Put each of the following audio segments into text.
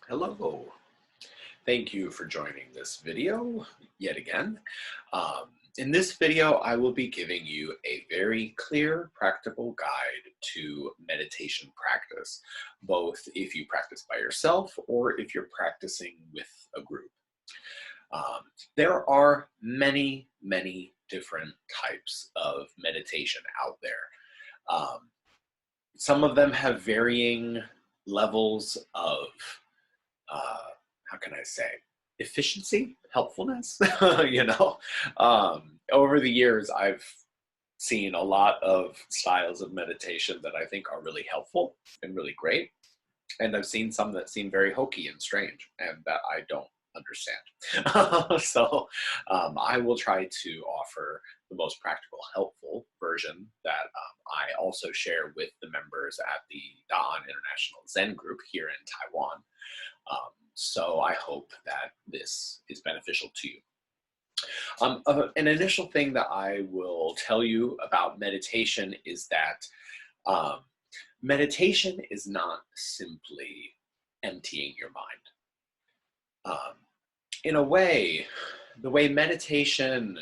Hello. Thank you for joining this video yet again. In this video, I will be giving you a very clear, practical guide to meditation practice, both if you practice by yourself or if you're practicing with a group. Um, there are many, many different types of meditation out there. Um, some of them have varying levels of uh, how can I say, efficiency, helpfulness. Over the years, I've seen a lot of styles of meditation that I think are really helpful and really great. And I've seen some that seem very hokey and strange and that I don't understand. I will try to offer the most practical, helpful version that I also share with the members at the Da'an International Zen group here in Taiwan. So I hope that this is beneficial to you. An initial thing that I will tell you about meditation is that um, meditation is not simply emptying your mind. Um, in a way, the way meditation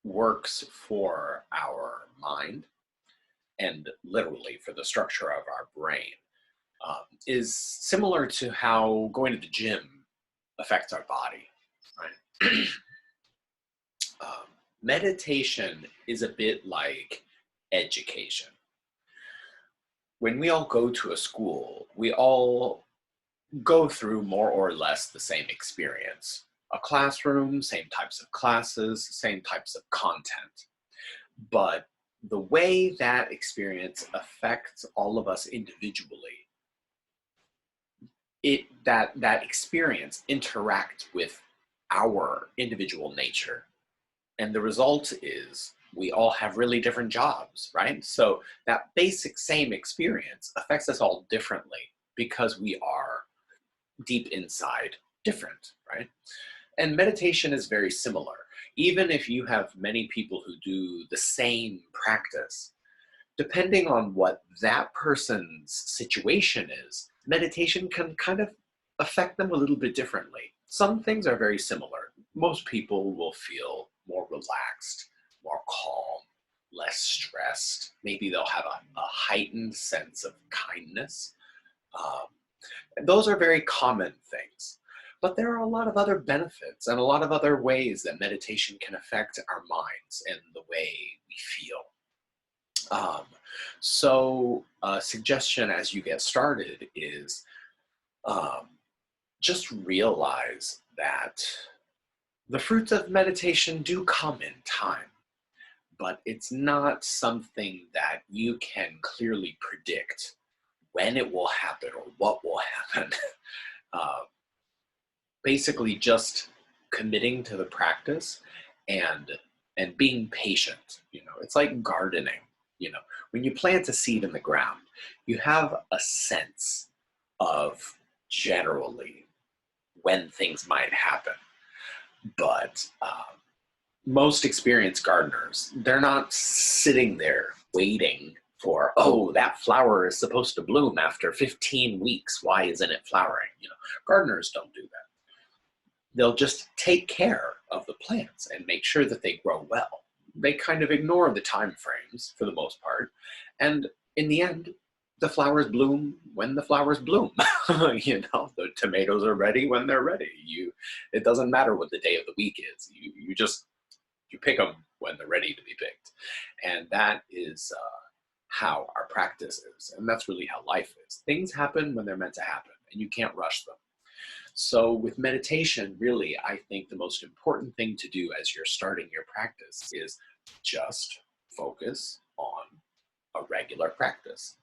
works for our mind and literally for the structure of our brain is similar to how going to the gym affects our body, right? um, Meditation is a bit like education. When we all go to a school, we all go through more or less the same experience. A classroom, same types of classes, same types of content. But the way that experience affects all of us individually, that experience interacts with our individual nature. And the result is we all have really different jobs, right? So that basic same experience affects us all differently because we are deep inside different, right? And meditation is very similar. Even if you have many people who do the same practice, depending on what that person's situation is, meditation can kind of affect them a little bit differently. Some things are very similar. Most people will feel more relaxed, more calm, less stressed. Maybe they'll have a heightened sense of kindness. Um, and those are very common things. But there are a lot of other benefits and a lot of other ways that meditation can affect our minds and the way we feel. Um, a suggestion as you get started is um, just realize that the fruits of meditation do come in time, but it's not something that you can clearly predict when it will happen or what will happen. uh, Basically, just committing to the practice and being patient. It's like gardening. When you plant a seed in the ground, you have a sense of generally when things might happen. But most experienced gardeners, they're not sitting there waiting for, oh, that flower is supposed to bloom after 15 weeks. Why isn't it flowering? Gardeners don't do that. They'll just take care of the plants and make sure that they grow well. They kind of ignore the time frames for the most part. And in the end, the flowers bloom when the flowers bloom. The tomatoes are ready when they're ready. It doesn't matter what the day of the week is. You pick them when they're ready to be picked. And that is how our practice is. And that's really how life is. Things happen when they're meant to happen, and you can't rush them. So with meditation, really, I think the most important thing to do as you're starting your practice is just focus on a regular practice.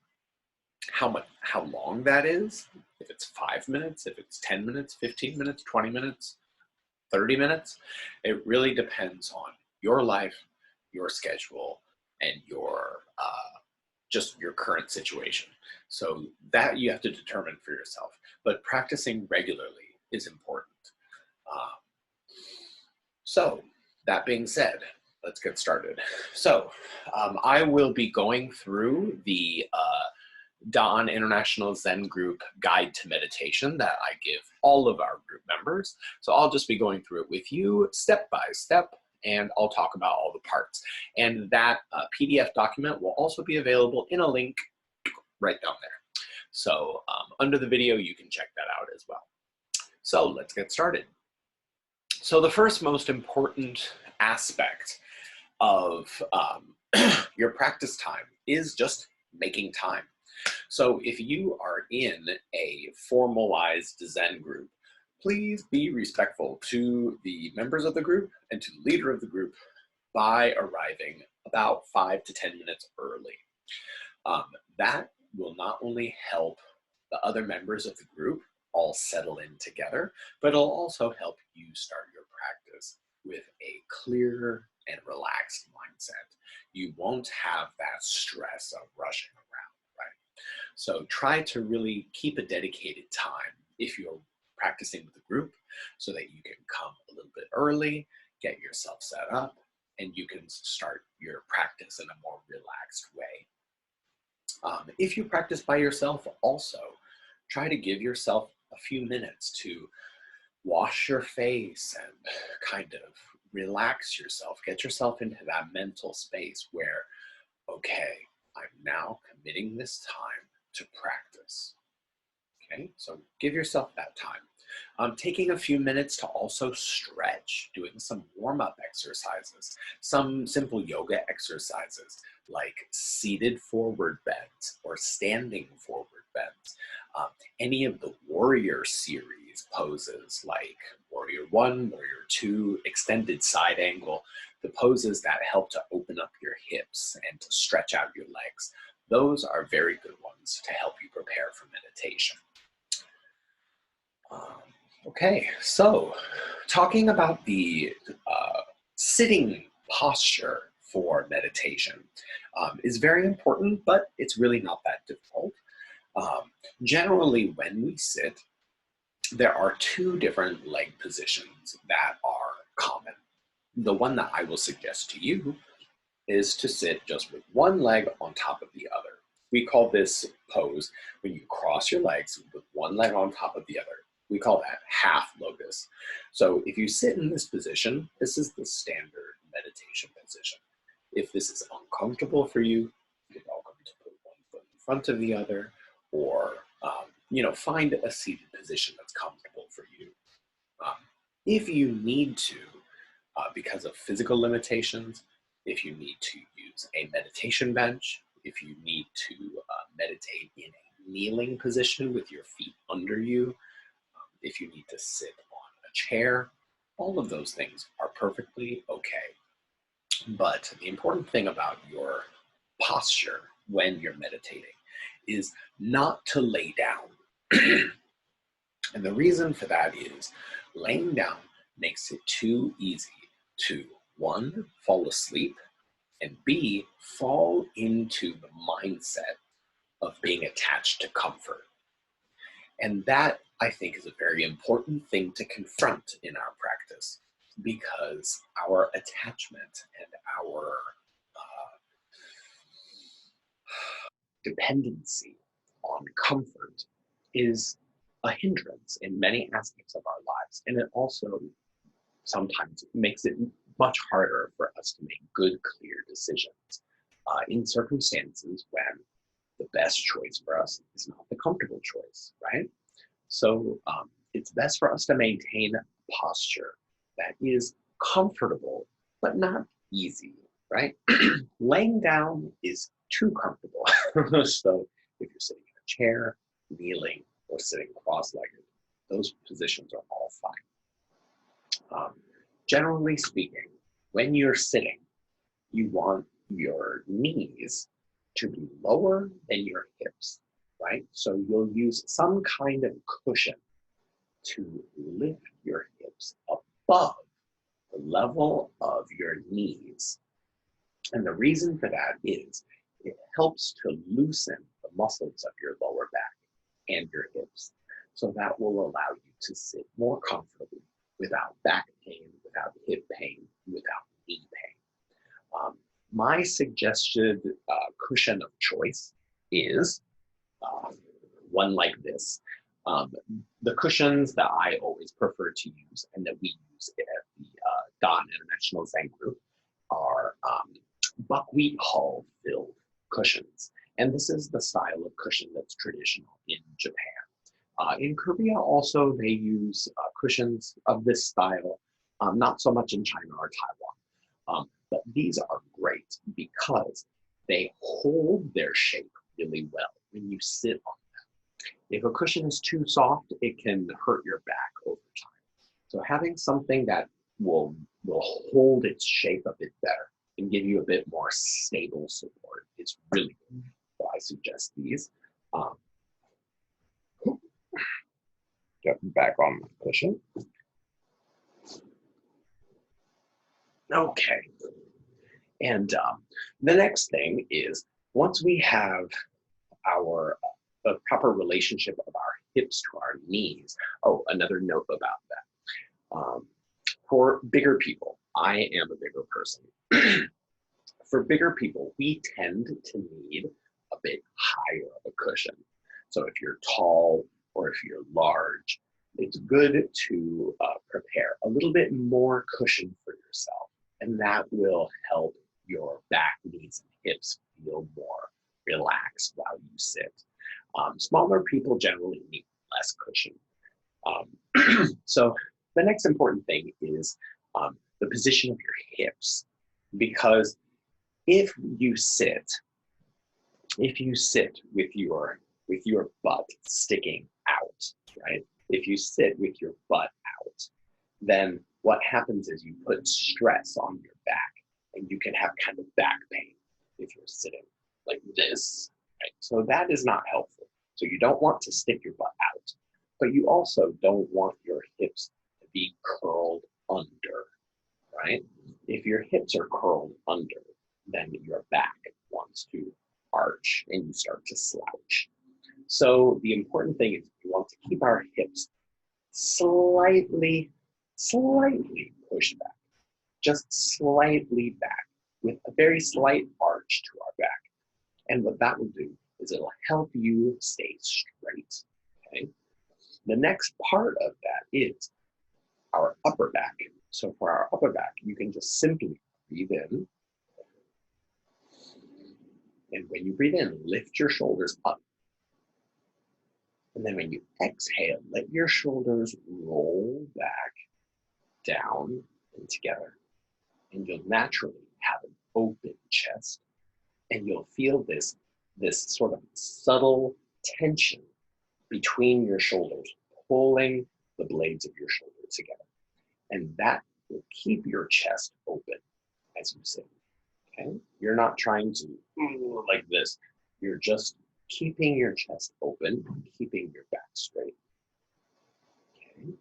How long that is, if it's 5 minutes, if it's 10 minutes, 15 minutes, 20 minutes, 30 minutes, it really depends on your life, your schedule, and just your current situation. So that you have to determine for yourself. But practicing regularly is important. Um, so that being said, let's get started. So I will be going through the Dawn International Zen Group Guide to Meditation that I give all of our group members. So I'll just be going through it with you step by step, and I'll talk about all the parts. And that PDF document will also be available in a link right down there. So under the video, you can check that out as well. So let's get started. So the first most important aspect of your practice time is just making time. So if you are in a formalized Zen group, please be respectful to the members of the group and to the leader of the group by arriving about 5 to 10 minutes early. That will not only help the other members of the group all settle in together, but it'll also help you start your practice with a clear and relaxed mindset. You won't have that stress of rushing around, right? So try to really keep a dedicated time if you're practicing with a group so that you can come a little bit early, get yourself set up, and you can start your practice in a more relaxed way. If you practice by yourself also, try to give yourself a few minutes to wash your face and kind of relax yourself, get yourself into that mental space where, okay, I'm now committing this time to practice. Okay, so give yourself that time. Taking a few minutes to also stretch, doing some warm-up exercises, some simple yoga exercises like seated forward bends or standing forward bends. Any of the warrior series poses like warrior 1, warrior 2, extended side angle, the poses that help to open up your hips and to stretch out your legs. Those are very good ones to help you prepare for meditation. Okay, so talking about the sitting posture for meditation is very important, but it's really not that difficult. Generally, when we sit, there are 2 different leg positions that are common. The one that I will suggest to you is to sit just with one leg on top of the other. We call this pose when you cross your legs with one leg on top of the other. We call that half lotus. So if you sit in this position, this is the standard meditation position. If this is uncomfortable for you, you're welcome to put one foot in front of the other, or find a seated position that's comfortable for you. If you need to, because of physical limitations, if you need to use a meditation bench, if you need to meditate in a kneeling position with your feet under you, if you need to sit on a chair, all of those things are perfectly okay. But the important thing about your posture when you're meditating is not to lay down. And the reason for that is laying down makes it too easy to, 1, fall asleep, and B, fall into the mindset of being attached to comfort. And that, I think, is a very important thing to confront in our practice, because our attachment and our dependency on comfort is a hindrance in many aspects of our lives. And it also sometimes makes it much harder for us to make good, clear decisions in circumstances when the best choice for us is not the comfortable choice, right? So it's best for us to maintain a posture that is comfortable, but not easy, right? Laying down is too comfortable. So if you're sitting in a chair, kneeling, or sitting cross-legged, those positions are all fine. Generally speaking, when you're sitting, you want your knees to be lower than your hips, right? So you'll use some kind of cushion to lift your hips above the level of your knees. And the reason for that is it helps to loosen the muscles of your lower back and your hips. So that will allow you to sit more comfortably without back pain, without hip pain, without knee pain. My suggested cushion of choice is uh, one like this. Um, the cushions that I always prefer to use and that we use at the Dawn International Zen Group are buckwheat hull filled cushions. And this is the style of cushion that's traditional in Japan. In Korea also they use cushions of this style, not so much in China or Taiwan. But these are great because they hold their shape really well when you sit on them. If a cushion is too soft, it can hurt your back over time. So having something that will hold its shape a bit better and give you a bit more stable support is really good. So I suggest these. Get back on my cushion. Okay. And the next thing is, once we have our the proper relationship of our hips to our knees. Oh, another note about that. For bigger people, I am a bigger person. For bigger people, we tend to need a bit higher of a cushion. So if you're tall or if you're large, it's good to prepare a little bit more cushion for yourself, and that will help your back, knees, and hips feel more relaxed while you sit. Smaller people generally need less cushion. So the next important thing is the position of your hips, because if you sit with your butt sticking out, right? If you sit with your butt out, then what happens is you put stress on your back, and you can have kind of back pain if you're sitting like this, right? So that is not helpful. So you don't want to stick your butt out, but you also don't want your hips to be curled under, right? If your hips are curled under, then your back wants to arch and you start to slouch. So the important thing is we want to keep our hips slightly pushed back, just slightly back with a very slight arch to our back. And what that will do is it'll help you stay straight, okay? The next part of that is our upper back. So for our upper back, you can just simply breathe in. And when you breathe in, lift your shoulders up. And then when you exhale, let your shoulders roll back, down, and together. And you'll naturally have an open chest. And you'll feel this sort of subtle tension between your shoulders, pulling the blades of your shoulder together. And that will keep your chest open as you sit. Okay? You're not trying to like this. You're just keeping your chest open, keeping your back straight. Okay?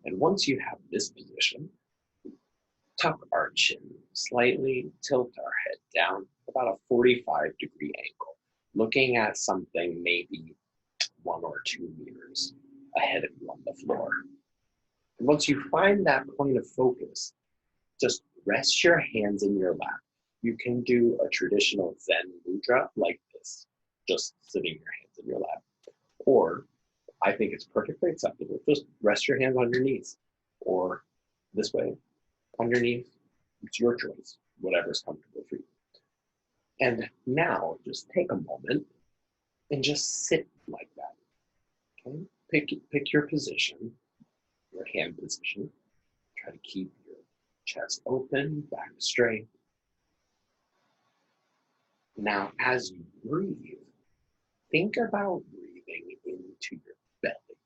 And once you have this position, tuck our chin slightly, tilt our head down about a 45-degree angle, looking at something maybe 1 or 2 meters ahead of you on the floor. And once you find that point of focus, just rest your hands in your lap. You can do a traditional Zen mudra like this, just sitting your hands in your lap. Or I think it's perfectly acceptable, just rest your hands on your knees, or this way, on your knees. It's your choice, whatever's comfortable for you. And now just take a moment and just sit like that. Okay? Pick your position, your hand position. Try to keep your chest open, back straight. Now, as you breathe, think about breathing into your belly.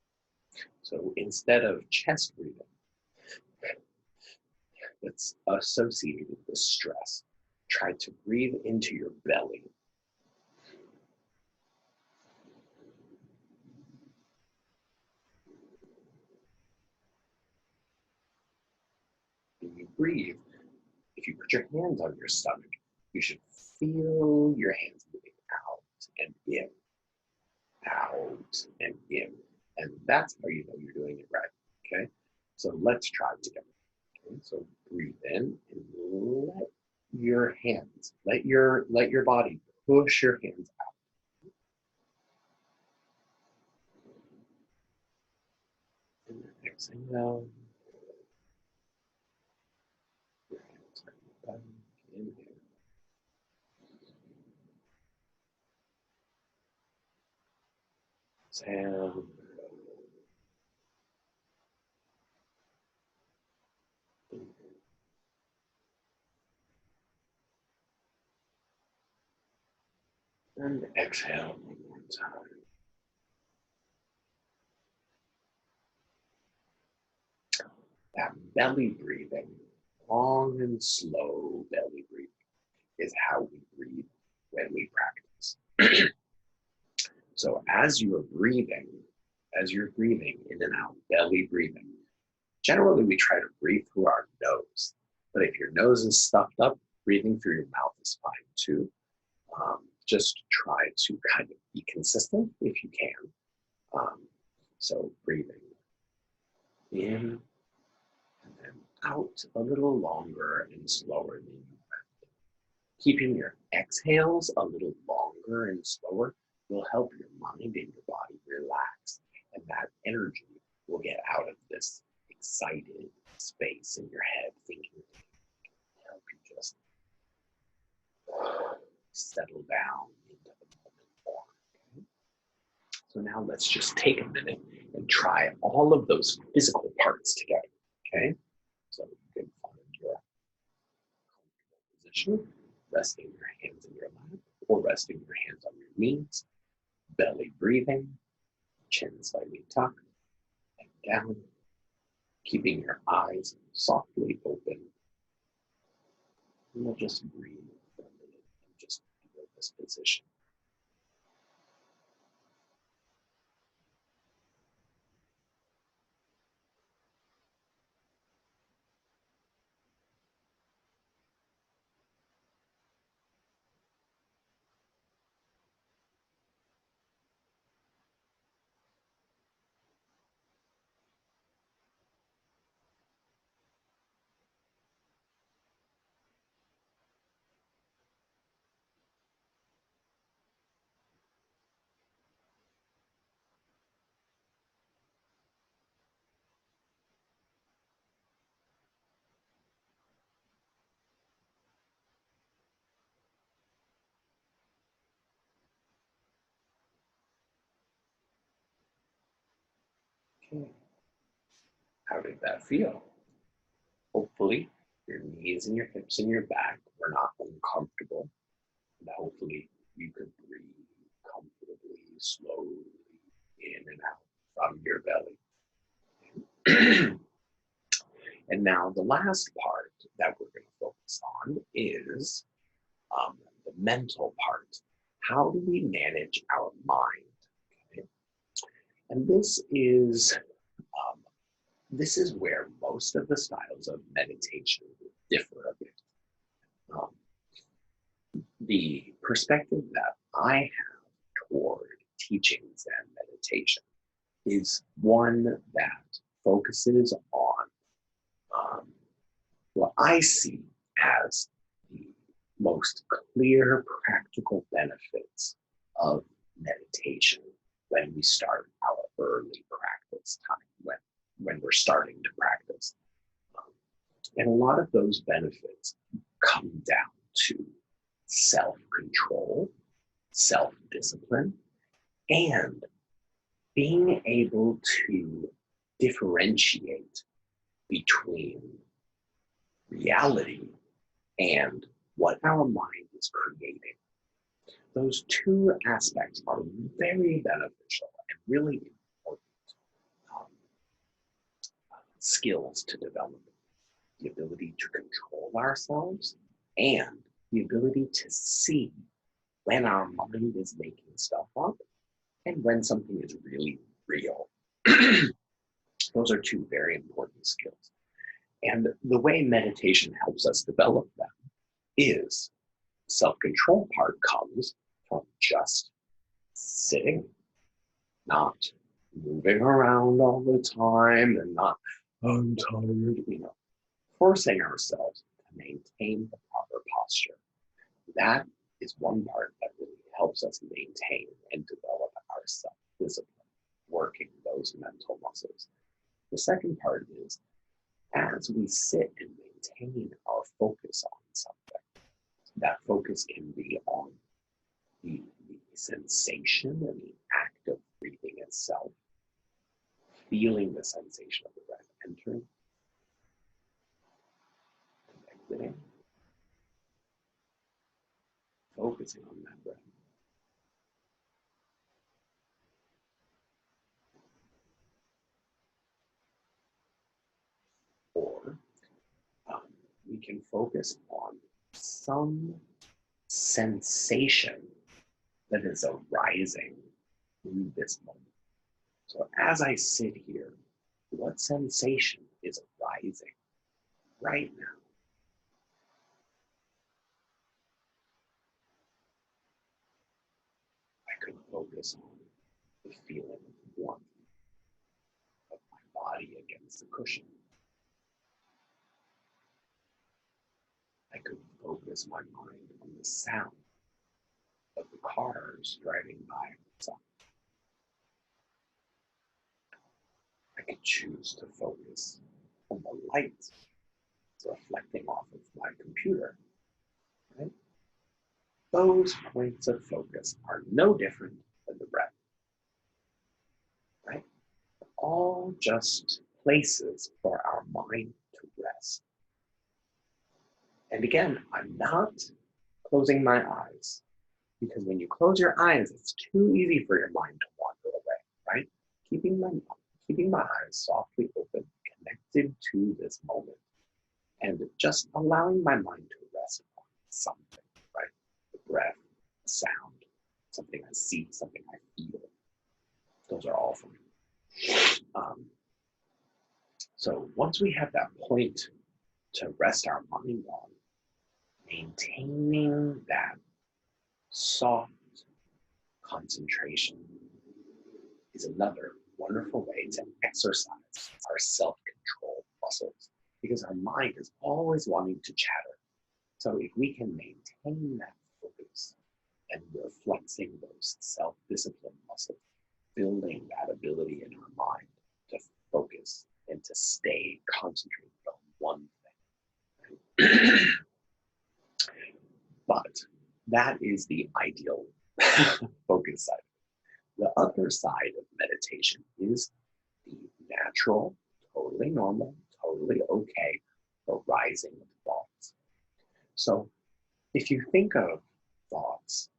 So instead of chest breathing, that's associated with stress, try to breathe into your belly. When you breathe, if you put your hands on your stomach, you should feel your hands moving out and in, out and in. And that's how you know you're doing it right, okay? So let's try it together. Okay? So breathe in and let your hands, let your body push your hands out. Exhale. Back. Inhale. Exhale. And exhale one more time. That belly breathing, long and slow belly breathing, is how we breathe when we practice. So as you're breathing in and out, belly breathing, generally we try to breathe through our nose. But if your nose is stuffed up, breathing through your mouth is fine too. Just try to kind of be consistent if you can. So breathing in and then out a little longer and slower than you breath. Keeping your exhales a little longer and slower will help your mind and your body relax, and that energy will get out of this excited space in your head thinking, help you just settle down into the moment more. Okay? So now let's just take a minute and try all of those physical parts together. Okay? So you can find your comfortable position, resting your hands in your lap or resting your hands on your knees, belly breathing, chin slightly tucked and down, keeping your eyes softly open. And we'll just breathe for a minute and just feel this position. Okay. How did that feel? Hopefully, your knees and your hips and your back were not uncomfortable. And hopefully, you could breathe comfortably, slowly in and out from your belly. And now the last part that we're going to focus on is the mental part. How do we manage our mind? Okay? And this is where most of the styles of meditation differ a bit. The perspective that I have toward teaching Zen meditation is one that focuses on what I see as the most clear practical benefits of meditation when we start our early practice time, when we're starting to practice. And a lot of those benefits come down to self-control, self-discipline, and being able to differentiate between reality and what our mind is creating. Those two aspects are very beneficial and really important skills to develop. The ability to control ourselves and the ability to see when our mind is making stuff up and when something is really real. Those are two very important skills. And the way meditation helps us develop them is self-control part comes from just sitting, not moving around all the time and not, I'm tired, forcing ourselves to maintain the proper posture. That is one part that really helps us maintain and develop our self-discipline, working those mental muscles. The second part is, as we sit and maintain our focus on something, that focus can be on the sensation and the act of breathing itself, feeling the sensation of the breath entering and exiting, focusing on that breath. Or we can focus on some sensation that is arising in this moment. So as I sit here, what sensation is arising right now? I could focus on the feeling of warmth of my body against the cushion. I could focus my mind on the sound of the cars driving by outside. I could choose to focus on the light reflecting off of my computer, right? Those points of focus are no different than the breath, right? All just places for our mind to rest. And again, I'm not closing my eyes, because when you close your eyes, it's too easy for your mind to wander away, right? Keeping my eyes softly open, connected to this moment, and just allowing my mind to rest on something, right? The breath, the sound, something I see, something I feel. Those are all for me. So once we have that point to rest our mind on, maintaining that soft concentration is another wonderful way to exercise our self-control muscles, because our mind is always wanting to chatter. So if we can maintain that focus and we're flexing those self-discipline muscles, building that ability in our mind to focus and to stay concentrated on one thing. But that is the ideal focus side. The other side of meditation is the natural, totally normal, totally okay arising of thoughts. So if you think of thoughts,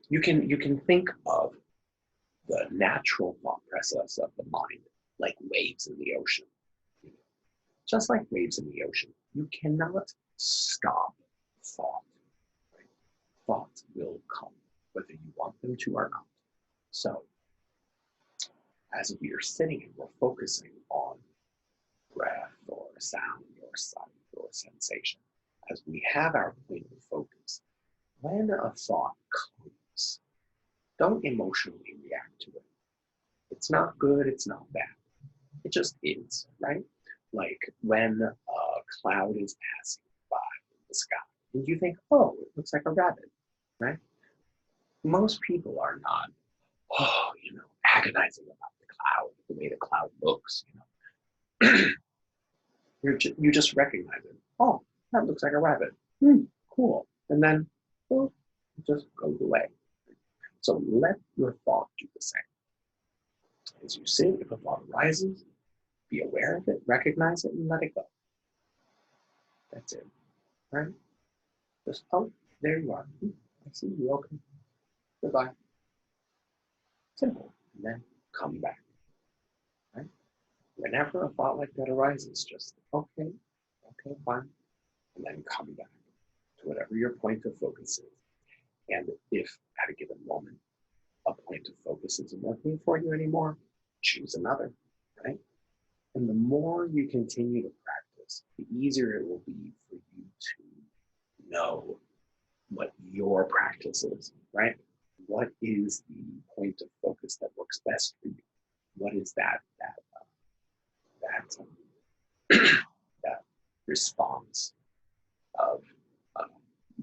you can think of the natural thought process of the mind like waves in the ocean. Just like waves in the ocean, you cannot stop thought. Right? Thoughts will come, whether you want them to or not. So as we are sitting and we're focusing on breath or sound or sight or sensation, as we have our point of focus, when a thought comes, don't emotionally react to it. It's not good, it's not bad. It just is, right? Like when a cloud is passing by in the sky, and you think, oh, it looks like a rabbit, right? Most people are not, agonizing about the cloud, the way the cloud looks, you just recognize it. Oh, that looks like a rabbit. Cool. And then, well, it just goes away. So let your thought do the same. As you sit, if a thought arises, be aware of it, recognize it, and let it go. That's it, right? Just, oh, there you are. I see you, okay. Goodbye. Simple. And then come back, right? Whenever a thought like that arises, just, okay, fine. And then come back to whatever your point of focus is. And if at a given moment, a point of focus isn't working for you anymore, choose another, right? And the more you continue to practice, the easier it will be for you to know what your practice is, right? What is the point of focus that works best for you? What is that that response of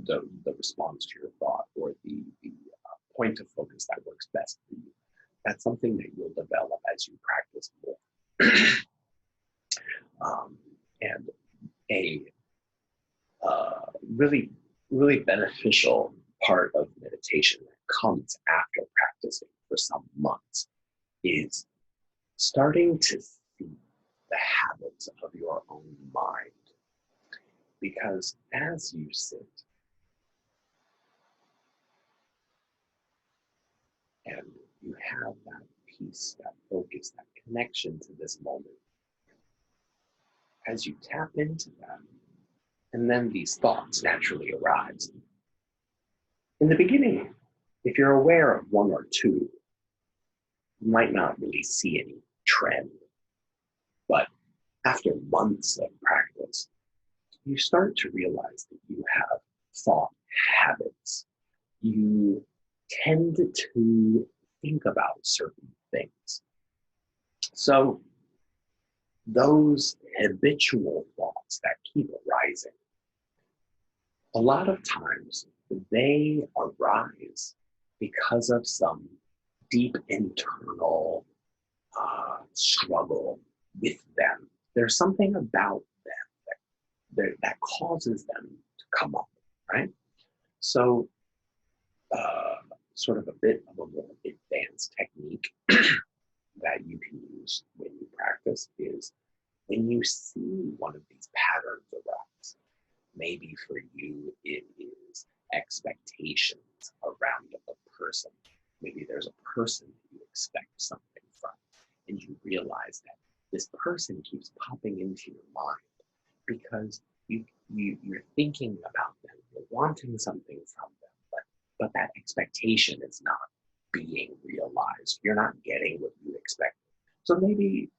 the response to your thought, or the point of focus that works best for you? That's something that you'll develop as you practice more. And a really, really beneficial part of meditation that comes after practicing for some months is starting to see the habits of your own mind. Because as you sit and you have that peace, that focus, that connection to this moment, as you tap into that, and then these thoughts naturally arise. In the beginning, if you're aware of one or two, you might not really see any trend. But after months of practice, you start to realize that you have thought habits. You tend to think about certain things. So those habitual thoughts that keep arising, a lot of times they arise because of some deep internal struggle with them. There's something about them that causes them to come up, right? So, sort of a bit of a more advanced technique that you can use when you practice is when you see one of these patterns arise. Maybe for you, it is expectations around a person. Maybe there's a person you expect something from, and you realize that this person keeps popping into your mind because you're thinking about them, you're wanting something from them, but that expectation is not being realized. You're not getting what you expect. So maybe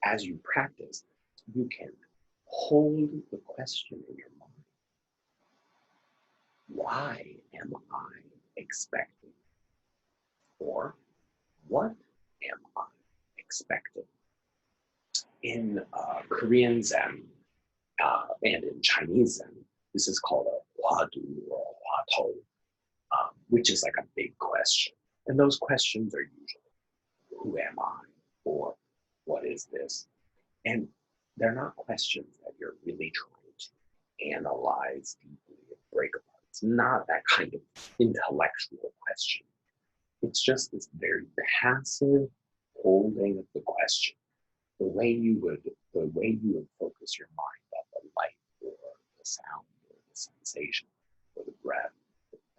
as you practice, you can hold the question in your mind. Why am I expecting? Or what am I expecting? In Korean Zen and in Chinese Zen, this is called a huadu or a huatou, which is like a big question. And those questions are usually, who am I? Or what is this? And they're not questions that you're really trying to analyze deeply and break apart. It's not that kind of intellectual question. It's just this very passive holding of the question. The way you would focus your mind on the light or the sound or the sensation or the breath.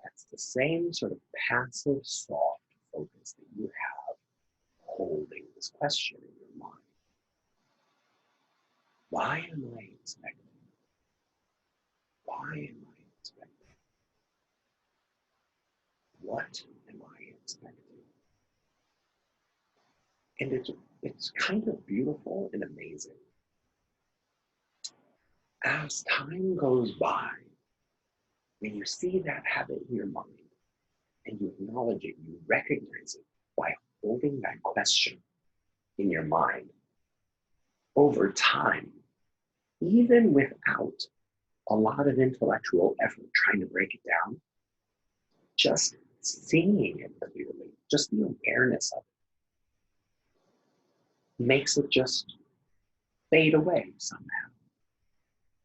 That's the same sort of passive, soft focus that you have holding this question in your mind. Why am I expecting? Why am I expecting? What am I expecting? And it's kind of beautiful and amazing. As time goes by, when you see that habit in your mind and you acknowledge it, you recognize it by holding that question in your mind over time, even without a lot of intellectual effort trying to break it down, just seeing it clearly, just the awareness of it makes it just fade away somehow.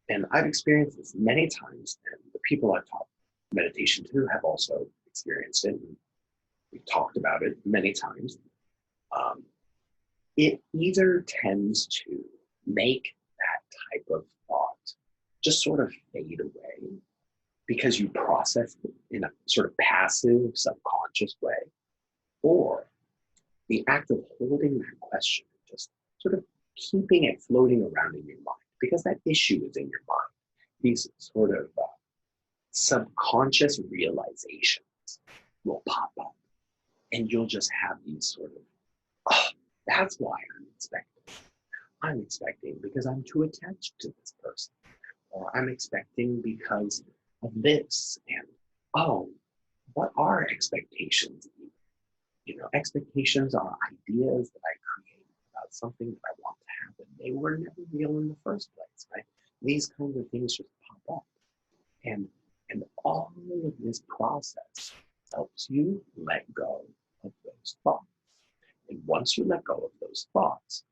And I've experienced this many times, and the people I've taught meditation to have also experienced it. And we've talked about it many times. It either tends to make that type of thought just sort of fade away because you process it in a sort of passive, subconscious way, or the act of holding that question, just sort of keeping it floating around in your mind, because that issue is in your mind. These sort of subconscious realizations will pop up, and you'll just have these sort of, oh, that's why I'm expecting. I'm expecting because I'm too attached to this person, or I'm expecting because of this, and oh, what are expectations? You know, expectations are ideas that I create about something that I want to happen. They were never real in the first place, right? These kinds of things just pop up. And all of this process helps you let go of those thoughts. And once you let go of those thoughts,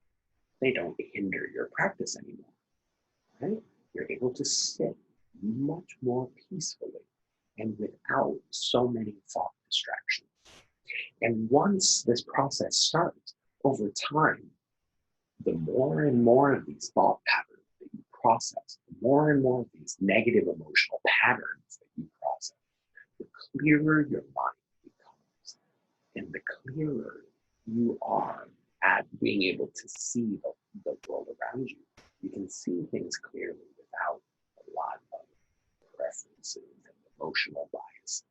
they don't hinder your practice anymore, right? You're able to sit much more peacefully and without so many thought distractions. And once this process starts, over time, the more and more of these thought patterns that you process, the more and more of these negative emotional patterns that you process, the clearer your mind becomes. And the clearer you are at being able to see the world around you, you can see things clearly without a lot of preferences and emotional bias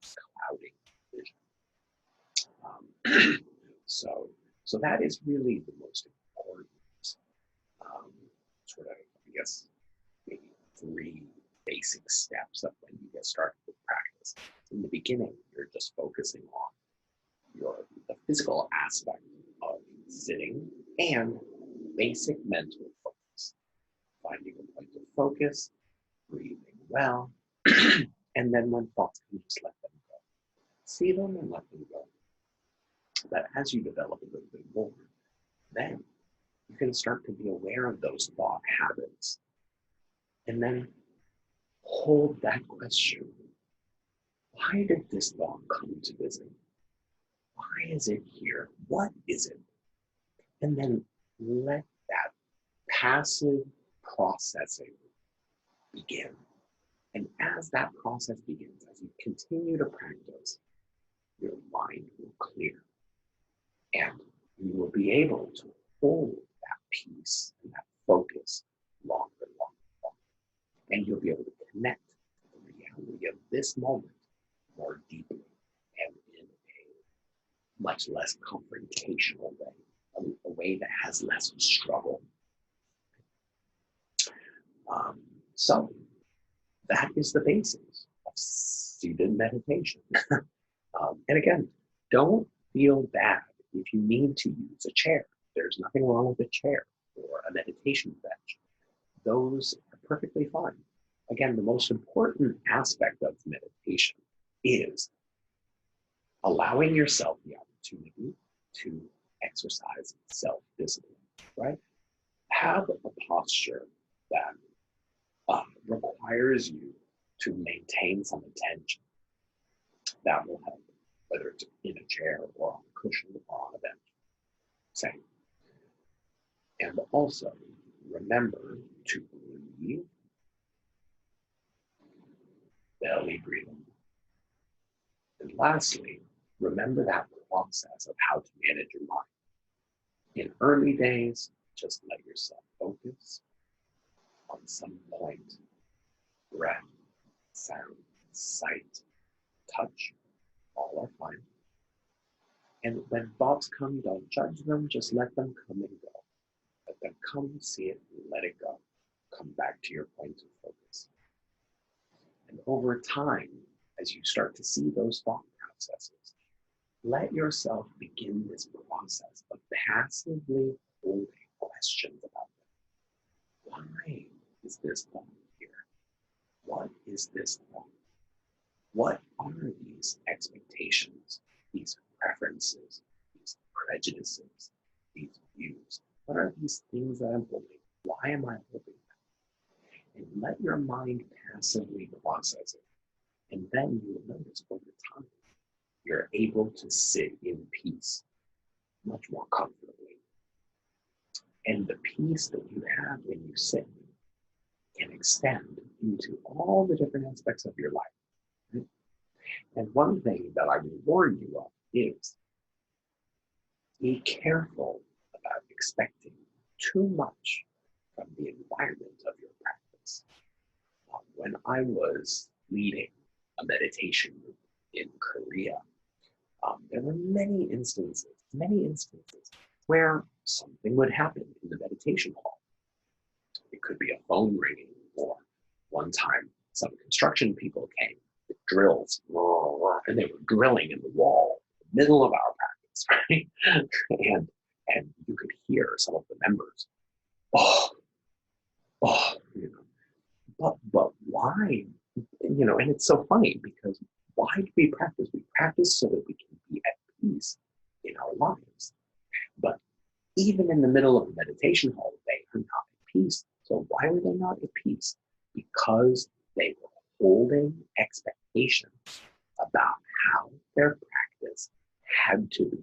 clouding vision. So that is really the most important sort of, I guess, maybe 3 basic steps of when you get started with practice. In the beginning, you're just focusing on the physical aspect of sitting and basic mental focus. Finding a point of focus, breathing well, and then when thoughts come, just let them go. See them and let them go. But as you develop a little bit more, then you can start to be aware of those thought habits. And then hold that question. Why did this thought come to visit? Why is it here? What is it? And then let that passive processing begin. And as that process begins, as you continue to practice, your mind will clear. And you will be able to hold that peace and that focus longer and longer and longer. And you'll be able to connect to the reality of this moment more deeply and in a much less confrontational way, a way that has less struggle. So that is the basics of seated meditation. And again, don't feel bad if you need to use a chair. There's nothing wrong with a chair or a meditation bench. Those are perfectly fine. Again, the most important aspect of meditation is allowing yourself the opportunity to exercise self-discipline, right? Have a posture that requires you to maintain some attention. That will help, whether it's in a chair or on a cushion or on a bench. Same. And also, remember to breathe, belly breathing. And lastly, remember that process of how to manage your mind. In early days, just let yourself focus on some point, breath, sound, sight, touch, all are fine. And when thoughts come, don't judge them, just let them come and go. Let them come, see it, let it go. Come back to your point of focus. And over time, as you start to see those thought processes, let yourself begin this process of passively holding questions about them. Why is this thought here? What is this thought? What are these expectations, these preferences, these prejudices, these views? What are these things that I'm holding? Why am I holding them? And let your mind passively process it. And then you will notice over time, you're able to sit in peace much more comfortably. And the peace that you have when you sit can extend into all the different aspects of your life. Right? And one thing that I will warn you of is be careful about expecting too much from the environment of your practice. When I was leading a meditation group in Korea, there were many instances where something would happen in the meditation hall. It could be a phone ringing, or one time some construction people came with drills, and they were drilling in the wall in the middle of our practice, right? And you could hear some of the members, but why? And it's so funny because why do we practice? We practice so that we can be at peace in our lives. But even in the middle of a meditation hall, Why were they not at peace? Because they were holding expectations about how their practice had to be,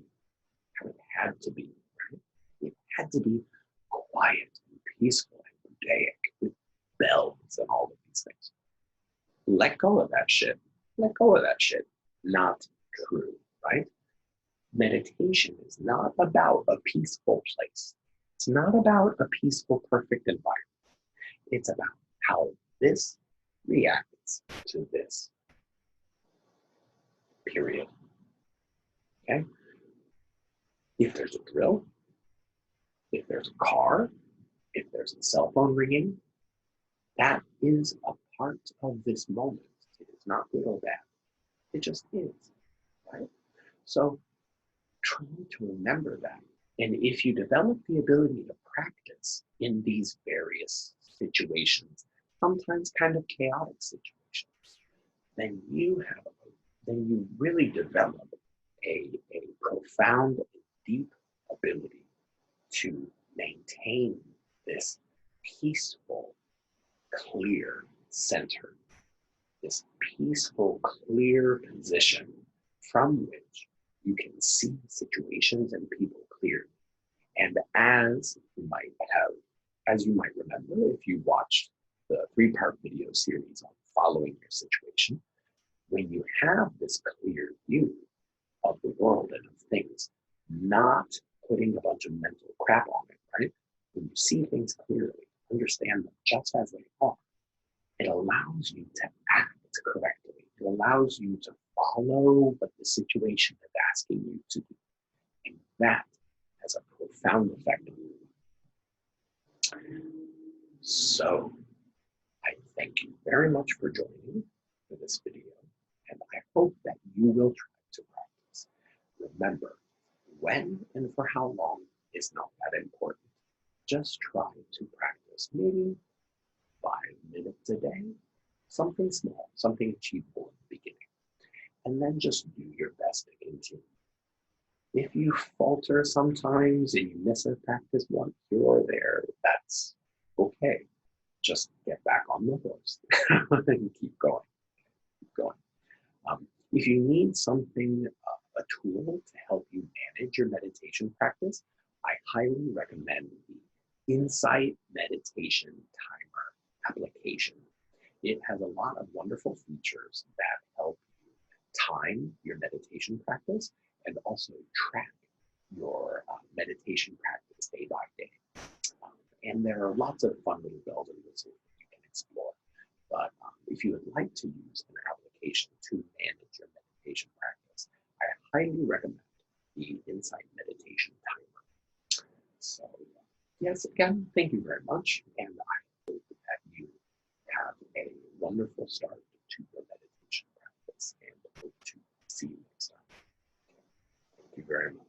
how it had to be, right? It had to be quiet and peaceful and Buddhaic with bells and all of these things. Let go of that shit. Let go of that shit. Not true, right? Meditation is not about a peaceful place. It's not about a peaceful, perfect environment. It's about how this reacts to this. Period. Okay? If there's a drill, if there's a car, if there's a cell phone ringing, that is a part of this moment. It is not good or bad. It just is, right? So try to remember that. And if you develop the ability to practice in these various situations, sometimes kind of chaotic situations, then you really develop a profound, deep ability to maintain this peaceful, clear center, this peaceful, clear position from which you can see situations and people clearly. And as you might remember, if you watched the 3-part video series on following your situation, when you have this clear view of the world and of things, not putting a bunch of mental crap on it, right? When you see things clearly, understand them just as they are, it allows you to act correctly. It allows you to follow what the situation is asking you to do. And that has a profound effect on you. So I thank you very much for joining for this video, and I hope that you will try to practice. Remember, when and for how long is not that important. Just try to practice maybe 5 minutes a day, something small, something achievable in the beginning, and then just do your best to continue. If you falter sometimes and you miss a practice once here or there, that's okay. Just get back on the horse and keep going. Keep going. If you need something, a tool to help you manage your meditation practice, I highly recommend the Insight Meditation Timer application. It has a lot of wonderful features that help you time your meditation practice and also track your meditation practice day by day. And there are lots of fun little bells and whistles that you can explore. But if you would like to use an application to manage your meditation practice, I highly recommend the Insight Meditation Timer. So yes, again, thank you very much. And I hope that you have a wonderful start to your meditation practice and hope to see you next time. Thank you very much.